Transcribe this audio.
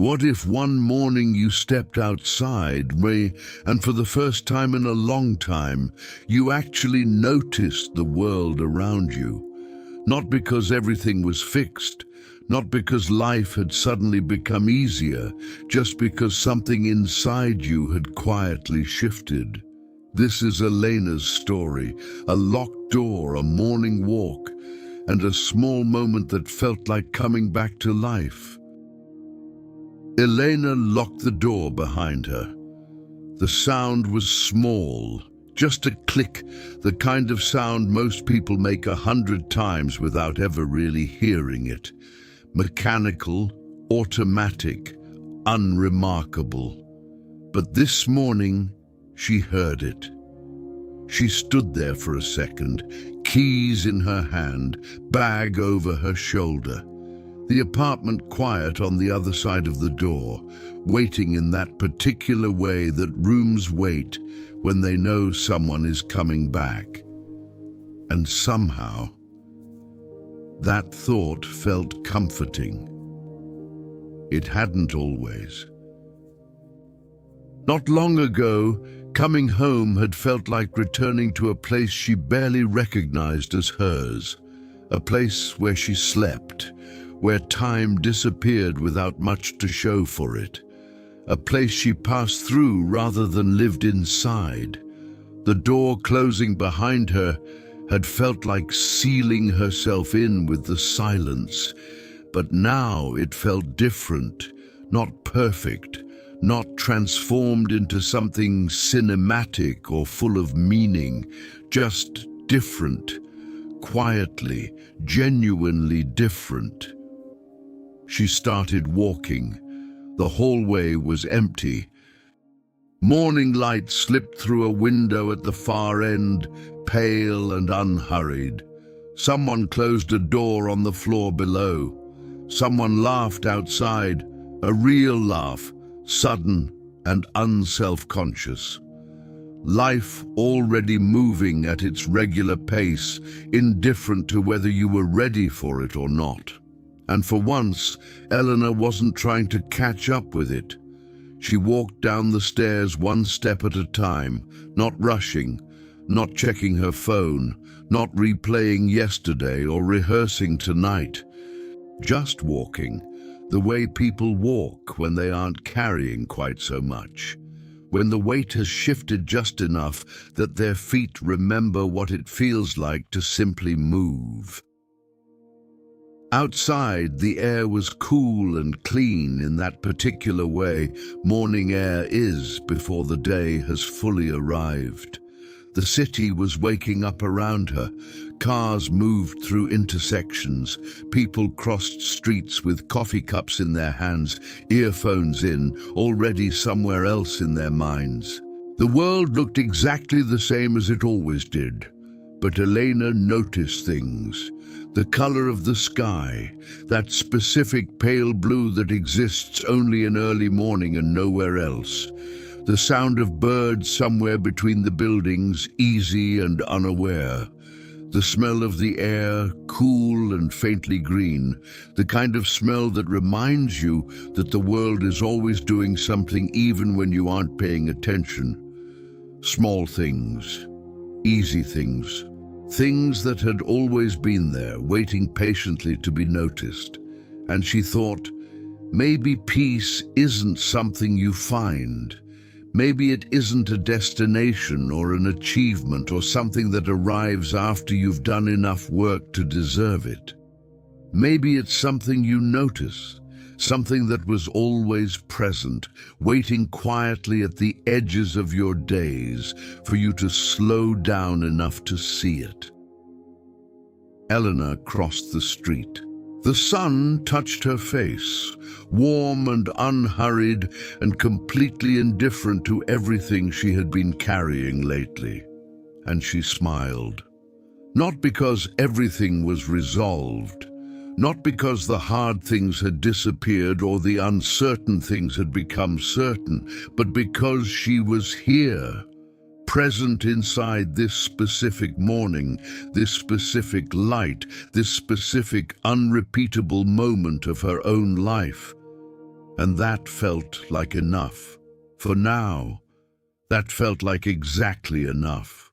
What if one morning you stepped outside, and for the first time in a long time, you actually noticed the world around you? Not because everything was fixed, not because life had suddenly become easier, just because something inside you had quietly shifted. This is Elena's story, a locked door, a morning walk, and a small moment that felt like coming back to life. Elena locked the door behind her. The sound was small, just a click, the kind of sound most people make 100 times without ever really hearing it. Mechanical, automatic, unremarkable. But this morning, she heard it. She stood there for a second, keys in her hand, bag over her shoulder. The apartment quiet on the other side of the door, waiting in that particular way that rooms wait when they know someone is coming back. And somehow, that thought felt comforting. It hadn't always. Not long ago, coming home had felt like returning to a place she barely recognized as hers, a place where she slept, where time disappeared without much to show for it, a place she passed through rather than lived inside. The door closing behind her had felt like sealing herself in with the silence, but now it felt different, not perfect, not transformed into something cinematic or full of meaning, just different, quietly, genuinely different. She started walking. The hallway was empty. Morning light slipped through a window at the far end, pale and unhurried. Someone closed a door on the floor below. Someone laughed outside, a real laugh, sudden and unself-conscious. Life already moving at its regular pace, indifferent to whether you were ready for it or not. And for once, Eleanor wasn't trying to catch up with it. She walked down the stairs one step at a time, not rushing, not checking her phone, not replaying yesterday or rehearsing tonight. Just walking, the way people walk when they aren't carrying quite so much, when the weight has shifted just enough that their feet remember what it feels like to simply move. Outside, the air was cool and clean in that particular way morning air is before the day has fully arrived. The city was waking up around her. Cars moved through intersections. People crossed streets with coffee cups in their hands, earphones in, already somewhere else in their minds. The world looked exactly the same as it always did. But Elena noticed things. The color of the sky, that specific pale blue that exists only in early morning and nowhere else. The sound of birds somewhere between the buildings, easy and unaware. The smell of the air, cool and faintly green, the kind of smell that reminds you that the world is always doing something even when you aren't paying attention. Small things, easy things. Things that had always been there, waiting patiently to be noticed. And she thought, maybe peace isn't something you find. Maybe it isn't a destination or an achievement or something that arrives after you've done enough work to deserve it. Maybe it's something you notice, something that was always present, waiting quietly at the edges of your days for you to slow down enough to see it. Eleanor crossed the street. The sun touched her face, warm and unhurried and completely indifferent to everything she had been carrying lately. And she smiled. Not because everything was resolved, not because the hard things had disappeared or the uncertain things had become certain, but because she was here, present inside this specific morning, this specific light, this specific unrepeatable moment of her own life. And that felt like enough. For now, that felt like exactly enough.